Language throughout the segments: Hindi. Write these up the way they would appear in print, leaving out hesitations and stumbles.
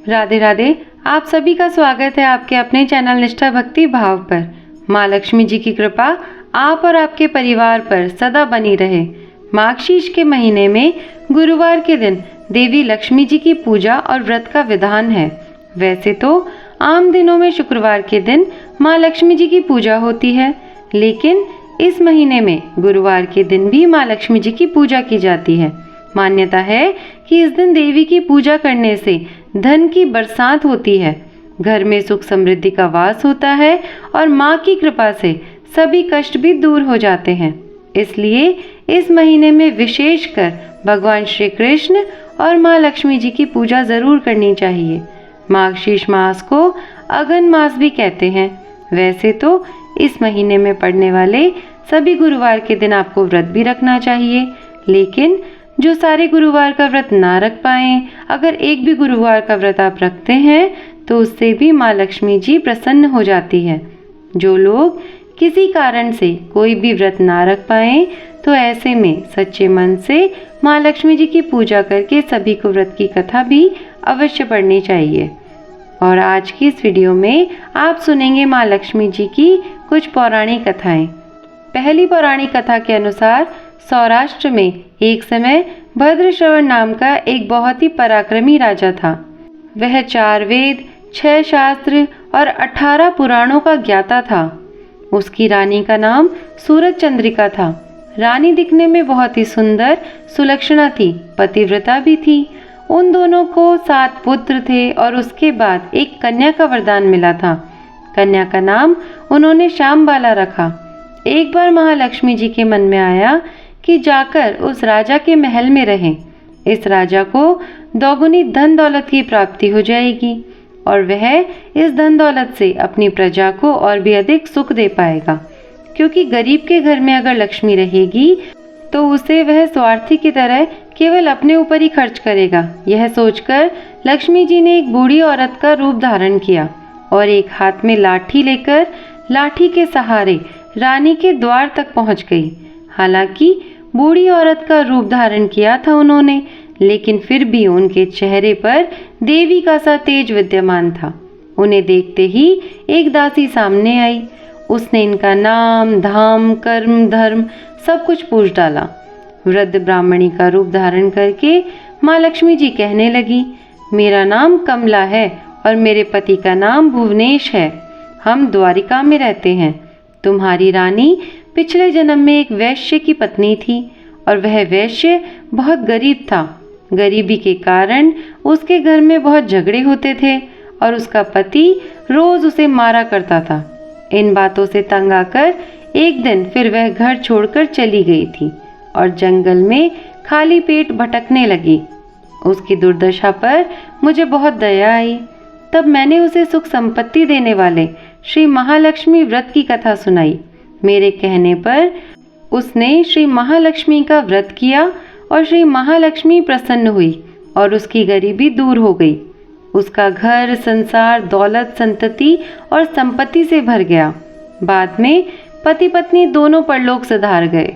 राधे राधे। आप सभी का स्वागत है आपके अपने चैनल निष्ठा भक्ति भाव पर। माँ लक्ष्मी जी की कृपा आप और आपके परिवार पर सदा बनी रहे। माघशीर्ष के महीने में गुरुवार के दिन देवी लक्ष्मी जी की पूजा और व्रत का विधान है। वैसे तो आम दिनों में शुक्रवार के दिन माँ लक्ष्मी जी की पूजा होती है, लेकिन इस महीने में गुरुवार के दिन भी माँ लक्ष्मी जी की पूजा की जाती है। मान्यता है कि इस दिन देवी की पूजा करने से धन की बरसात होती है, घर में सुख समृद्धि का वास होता है और माँ की कृपा से सभी कष्ट भी दूर हो जाते हैं। इसलिए इस महीने में विशेषकर भगवान श्री कृष्ण और माँ लक्ष्मी जी की पूजा जरूर करनी चाहिए। माघशीर्ष मास को अगन मास भी कहते हैं। वैसे तो इस महीने में पड़ने वाले सभी गुरुवार के दिन आपको व्रत भी रखना चाहिए, लेकिन जो सारे गुरुवार का व्रत ना रख पाएं, अगर एक भी गुरुवार का व्रत आप रखते हैं तो उससे भी माँ लक्ष्मी जी प्रसन्न हो जाती है। जो लोग किसी कारण से कोई भी व्रत ना रख पाएं तो ऐसे में सच्चे मन से माँ लक्ष्मी जी की पूजा करके सभी को व्रत की कथा भी अवश्य पढ़नी चाहिए। और आज की इस वीडियो में आप सुनेंगे माँ लक्ष्मी जी की कुछ पौराणिक कथाएं। पहली पौराणिक कथा के अनुसार सौराष्ट्र में एक समय भद्रश्रवण नाम का एक बहुत ही पराक्रमी राजा था। वह 4 वेद, 6 शास्त्र और 18 पुराणों का ज्ञाता था। उसकी रानी का नाम सूरज चंद्रिका था। रानी दिखने में बहुत ही सुंदर सुलक्षणा थी, पतिव्रता भी थी। उन दोनों को 7 पुत्र थे और उसके बाद एक कन्या का वरदान मिला था। कन्या का नाम उन्होंने श्यामबाला रखा। एक बार महालक्ष्मी जी के मन में आया कि जाकर उस राजा के महल में रहें। इस राजा को दोगुनी धन दौलत की प्राप्ति हो जाएगी और वह इस धन दौलत से अपनी प्रजा को और भी अधिक सुख दे पाएगा, क्योंकि गरीब के घर में अगर लक्ष्मी रहेगी तो उसे वह स्वार्थी की तरह केवल अपने ऊपर ही खर्च करेगा। यह सोचकर लक्ष्मी जी ने एक बूढ़ी औरत का रूप धारण किया और एक हाथ में लाठी लेकर लाठी के सहारे रानी के द्वार तक पहुंच गई। हालांकि बूढ़ी औरत का रूप धारण किया था उन्होंने, लेकिन फिर भी उनके चेहरे पर देवी का सा तेज विद्यमान था। उन्हें देखते ही एक दासी सामने आई। उसने इनका नाम, धाम, कर्म, धर्म सब कुछ पूछ डाला। वृद्ध ब्राह्मणी का रूप धारण करके माँ लक्ष्मी जी कहने लगी, मेरा नाम कमला है और मेरे पति का नाम भुवनेश है। हम द्वारिका में रहते हैं। तुम्हारी रानी पिछले जन्म में एक वैश्य की पत्नी थी और वह वैश्य बहुत गरीब था। गरीबी के कारण उसके घर में बहुत झगड़े होते थे और उसका पति रोज उसे मारा करता था। इन बातों से तंग आकर एक दिन फिर वह घर छोड़कर चली गई थी और जंगल में खाली पेट भटकने लगी। उसकी दुर्दशा पर मुझे बहुत दया आई। तब मैंने उसे सुख संपत्ति देने वाले श्री महालक्ष्मी व्रत की कथा सुनाई। मेरे कहने पर उसने श्री महालक्ष्मी का व्रत किया और श्री महालक्ष्मी प्रसन्न हुई और उसकी गरीबी दूर हो गई। उसका घर, संसार, दौलत, संतति और संपत्ति से भर गया। बाद में पति पत्नी दोनों परलोक सिधार गए।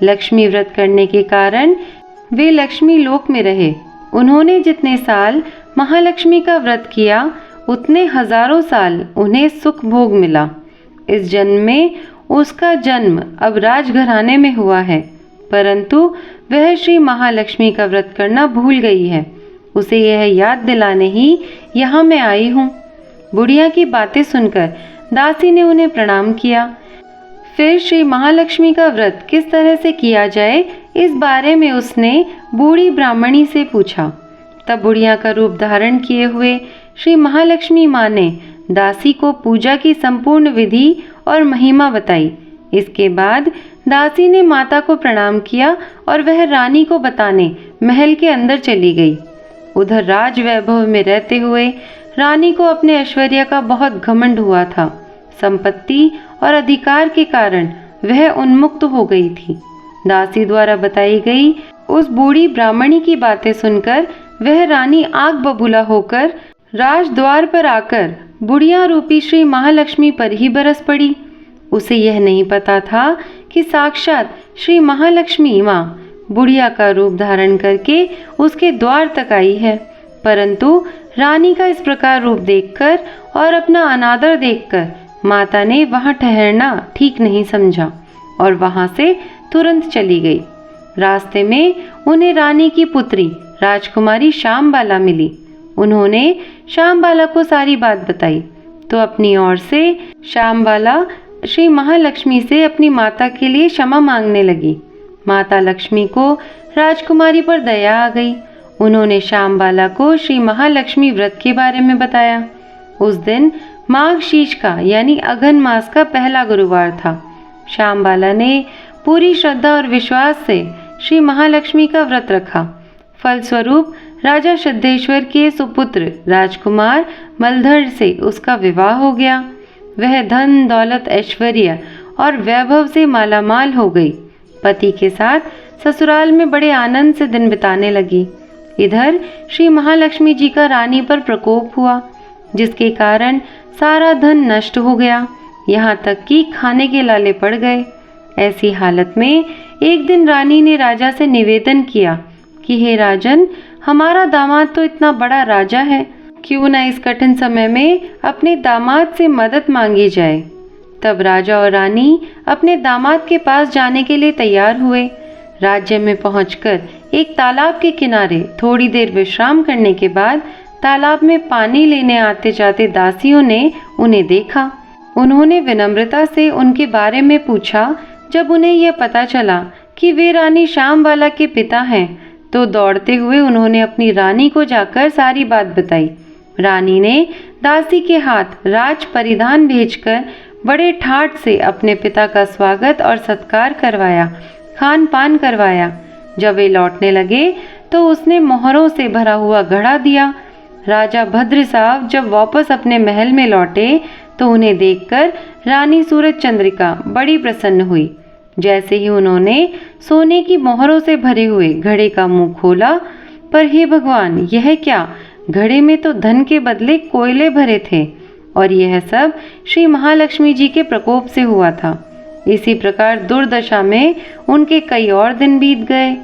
लक्ष्मी व्रत करने के कारण वे लक्ष्मी लोक में रहे। उन्होंने जितने साल महालक्ष्मी का व्रत किया उतने हजारों साल उन्हें सुख भोग मिला। इस जन्म में उसका जन्म अब राजघराने में हुआ है, परंतु वह श्री महालक्ष्मी का व्रत करना भूल गई है। उसे यह याद दिलाने ही यहाँ मैं आई हूँ। बुढ़िया की बातें सुनकर दासी ने उन्हें प्रणाम किया। फिर श्री महालक्ष्मी का व्रत किस तरह से किया जाए इस बारे में उसने बूढ़ी ब्राह्मणी से पूछा। तब बुढ़िया का रूप धारण किए हुए श्री महालक्ष्मी माँ ने दासी को पूजा की संपूर्ण विधि और महिमा बताई। इसके बाद दासी ने माता को प्रणाम किया और वह रानी को बताने महल के अंदर चली गई। उधर राज वैभव में रहते हुए रानी को अपने ऐश्वर्य का बहुत घमंड हुआ था। संपत्ति और अधिकार के कारण वह उन्मुक्त हो गई थी। दासी द्वारा बताई गई उस बूढ़ी ब्राह्मणी की बातें सुनकर वह रानी आग बबूला होकर राजद्वार पर आकर बुढ़िया रूपी श्री महालक्ष्मी पर ही बरस पड़ी। उसे यह नहीं पता था कि साक्षात श्री महालक्ष्मी माँ बुढ़िया का रूप धारण करके उसके द्वार तक आई है, परंतु रानी का इस प्रकार रूप देखकर और अपना अनादर देखकर माता ने वहां ठहरना ठीक नहीं समझा और वहां से तुरंत चली गई। रास्ते में उन्हें रानी की पुत्री राजकुमारी श्यामबाला मिली। उन्होंने श्यामबाला को सारी बात बताई तो अपनी ओर से श्यामबाला श्री महालक्ष्मी से अपनी माता के लिए क्षमा मांगने लगी। माता लक्ष्मी को राजकुमारी पर दया आ गई। उन्होंने श्यामबाला को श्री महालक्ष्मी व्रत के बारे में बताया। उस दिन माघ शीश का यानी अघन मास का पहला गुरुवार था। श्यामबाला ने पूरी श्रद्धा और विश्वास से श्री महालक्ष्मी का व्रत रखा। फलस्वरूप राजा सिद्धेश्वर के सुपुत्र राजकुमार मलधर से उसका विवाह हो गया। वह धन दौलत ऐश्वर्य और वैभव से मालामाल हो गई। पति के साथ ससुराल में बड़े आनंद से दिन बिताने लगी। इधर श्री महालक्ष्मी जी का रानी पर प्रकोप हुआ, जिसके कारण सारा धन नष्ट हो गया, यहाँ तक कि खाने के लाले पड़ गए। ऐसी हालत में एक दिन रानी ने राजा से निवेदन किया कि हे राजन, हमारा दामाद तो इतना बड़ा राजा है, क्यों न इस कठिन समय में अपने दामाद से मदद मांगी जाए। तब राजा और रानी अपने दामाद के पास जाने के लिए तैयार हुए। राज्य में पहुंचकर एक तालाब के किनारे थोड़ी देर विश्राम करने के बाद तालाब में पानी लेने आते जाते दासियों ने उन्हें देखा। उन्होंने विनम्रता से उनके बारे में पूछा। जब उन्हें यह पता चला कि वे रानी श्यामबाला के पिता हैं, तो दौड़ते हुए उन्होंने अपनी रानी को जाकर सारी बात बताई। रानी ने दासी के हाथ राज परिधान भेजकर बड़े ठाट से अपने पिता का स्वागत और सत्कार करवाया, खान पान करवाया। जब वे लौटने लगे तो उसने मोहरों से भरा हुआ घड़ा दिया। राजा भद्र साहब जब वापस अपने महल में लौटे तो उन्हें देखकर रानी सूरज चंद्रिका बड़ी प्रसन्न हुई। जैसे ही उन्होंने सोने की मोहरों से भरे हुए घड़े का मुंह खोला, पर हे भगवान, यह क्या? घड़े में तो धन के बदले कोयले भरे थे और यह सब श्री महालक्ष्मी जी के प्रकोप से हुआ था। इसी प्रकार दुर्दशा में उनके कई और दिन बीत गए।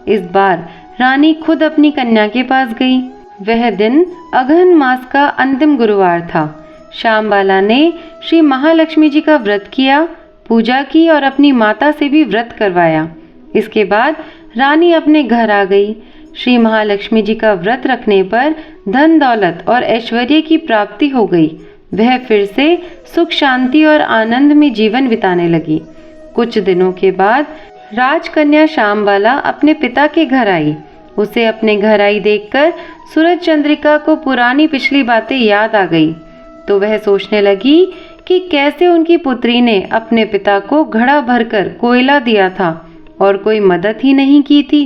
इस बार रानी खुद अपनी कन्या के पास गई। वह दिन अघन मास का अंतिम गुरुवार था। श्यामबाला ने श्री महालक्ष्मी जी का व्रत किया, पूजा की और अपनी माता से भी व्रत करवाया। इसके बाद रानी अपने घर आ गई। श्री महालक्ष्मी जी का व्रत रखने पर धन दौलत और ऐश्वर्य की प्राप्ति हो गई। वह फिर से सुख शांति और आनंद में जीवन बिताने लगी। कुछ दिनों के बाद राजकन्या श्यामबाला अपने पिता के घर आई। उसे अपने घर आई देखकर सूरज चंद्रिका को पुरानी पिछली बातें याद आ गई, तो वह सोचने लगी कि कैसे उनकी पुत्री ने अपने पिता को घड़ा भरकर कोयला दिया था और कोई मदद ही नहीं की थी।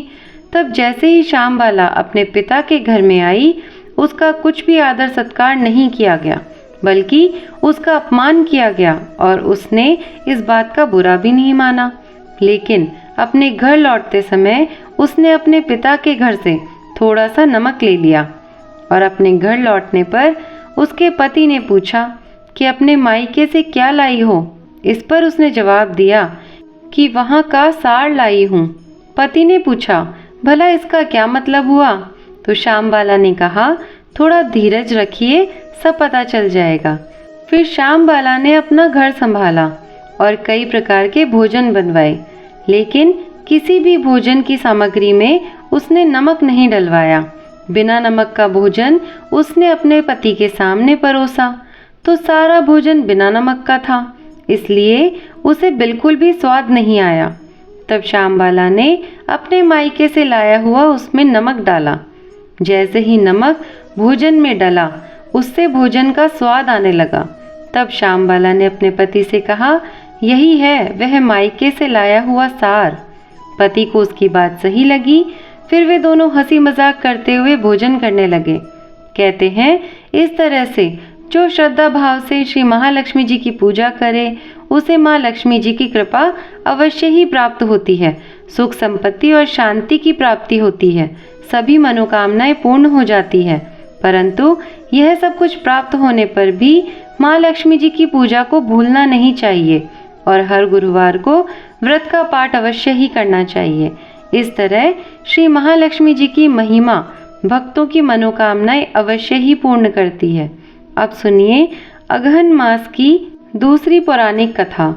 तब जैसे ही श्यामबाला अपने पिता के घर में आई, उसका कुछ भी आदर सत्कार नहीं किया गया, बल्कि उसका अपमान किया गया और उसने इस बात का बुरा भी नहीं माना। लेकिन अपने घर लौटते समय उसने अपने पिता के घर से थोड़ा सा नमक ले लिया और अपने घर लौटने पर उसके पति ने पूछा कि अपने मायके से क्या लाई हो। इस पर उसने जवाब दिया कि वहाँ का सार लाई हूँ। पति ने पूछा, भला इसका क्या मतलब हुआ? तो श्यामबाला ने कहा, थोड़ा धीरज रखिए, सब पता चल जाएगा। फिर श्यामबाला ने अपना घर संभाला और कई प्रकार के भोजन बनवाए, लेकिन किसी भी भोजन की सामग्री में उसने नमक नहीं डलवाया। बिना नमक का भोजन उसने अपने पति के सामने परोसा तो सारा भोजन बिना नमक का था, इसलिए उसे बिल्कुल भी स्वाद नहीं आया। तब श्यामबाला ने अपने मायके से लाया हुआ उसमें नमक डाला। जैसे ही नमक भोजन में डला, उससे भोजन का स्वाद आने लगा। तब श्यामबाला ने अपने पति से कहा, यही है वह मायके से लाया हुआ सार। पति को उसकी बात सही लगी। फिर वे दोनों हंसी मजाक करते हुए भोजन करने लगे। कहते हैं, इस तरह से जो श्रद्धा भाव से श्री महालक्ष्मी जी की पूजा करे, उसे माँ लक्ष्मी जी की कृपा अवश्य ही प्राप्त होती है। सुख संपत्ति और शांति की प्राप्ति होती है। सभी मनोकामनाएं पूर्ण हो जाती है। परंतु यह सब कुछ प्राप्त होने पर भी माँ लक्ष्मी जी की पूजा को भूलना नहीं चाहिए और हर गुरुवार को व्रत का पाठ अवश्य ही करना चाहिए। इस तरह श्री महालक्ष्मी जी की महिमा भक्तों की मनोकामनाएं अवश्य ही पूर्ण करती है। अब सुनिए अगहन मास की दूसरी पौराणिक कथा।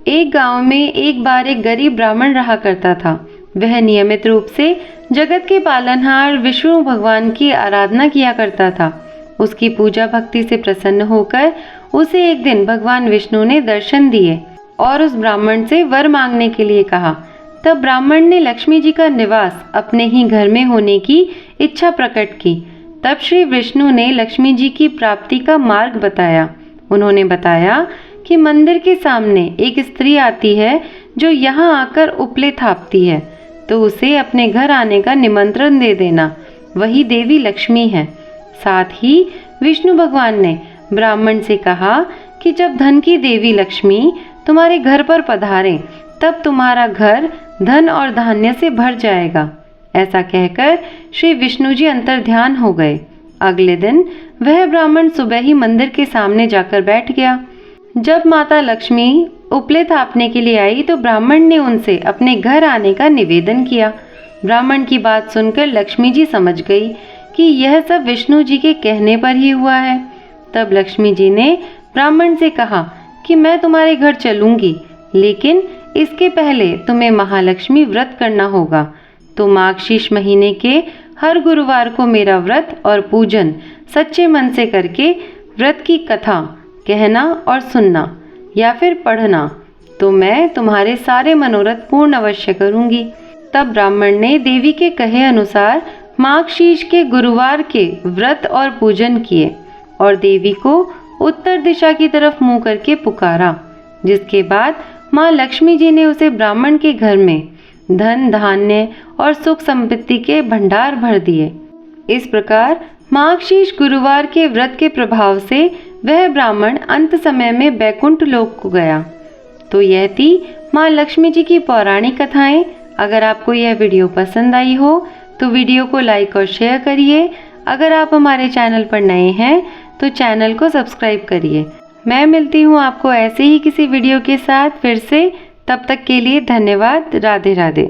एक गांव में एक बार एक गरीब ब्राह्मण रहा करता था। वह नियमित रूप से जगत के पालनहार विष्णु भगवान की आराधना किया करता था। उसकी पूजा भक्ति से प्रसन्न होकर उसे एक दिन भगवान विष्णु ने दर्शन दिए और उस ब्राह्मण से वर मांगने के लिए कहा। तब ब्राह्मण ने लक्ष्मी जी का निवास अपने ही घर में होने की इच्छा प्रकट की। तब श्री विष्णु ने लक्ष्मी जी की प्राप्ति का मार्ग बताया। उन्होंने बताया कि मंदिर के सामने एक स्त्री आती है जो यहाँ आकर उपले थापती है, तो उसे अपने घर आने का निमंत्रण दे देना, वही देवी लक्ष्मी है। साथ ही विष्णु भगवान ने ब्राह्मण से कहा कि जब धन की देवी लक्ष्मी तुम्हारे घर पर पधारे तब तुम्हारा घर धन और धान्य से भर जाएगा। ऐसा कहकर श्री विष्णु जी अंतर्ध्यान हो गए। अगले दिन वह ब्राह्मण सुबह ही मंदिर के सामने जाकर बैठ गया। जब माता लक्ष्मी उपले थापने के लिए आई तो ब्राह्मण ने उनसे अपने घर आने का निवेदन किया। ब्राह्मण की बात सुनकर लक्ष्मी जी समझ गई कि यह सब विष्णु जी के कहने पर ही हुआ है। तब लक्ष्मी जी ने ब्राह्मण से कहा कि मैं तुम्हारे घर चलूंगी, लेकिन इसके पहले तुम्हें महालक्ष्मी व्रत करना होगा। तो माघशीर्ष महीने के हर गुरुवार को मेरा व्रत और पूजन सच्चे मन से करके व्रत की कथा कहना और सुनना या फिर पढ़ना, तो मैं तुम्हारे सारे मनोरथ पूर्ण अवश्य करूंगी। तब ब्राह्मण ने देवी के कहे अनुसार माघशीर्ष के गुरुवार के व्रत और पूजन किए और देवी को उत्तर दिशा की तरफ मुंह करके पुकारा, जिसके बाद माँ लक्ष्मी जी ने उसे ब्राह्मण के घर में धन धान्य और सुख संपत्ति के भंडार भर दिए। इस प्रकार माघशीर्ष गुरुवार के व्रत के प्रभाव से वह ब्राह्मण अंत समय में बैकुंठ लोक को गया। तो यह थी माँ लक्ष्मी जी की पौराणिक कथाएं। अगर आपको यह वीडियो पसंद आई हो तो वीडियो को लाइक और शेयर करिए। अगर आप हमारे चैनल पर नए हैं तो चैनल को सब्सक्राइब करिए। मैं मिलती हूँ आपको ऐसे ही किसी वीडियो के साथ फिर से। तब तक के लिए धन्यवाद। राधे राधे।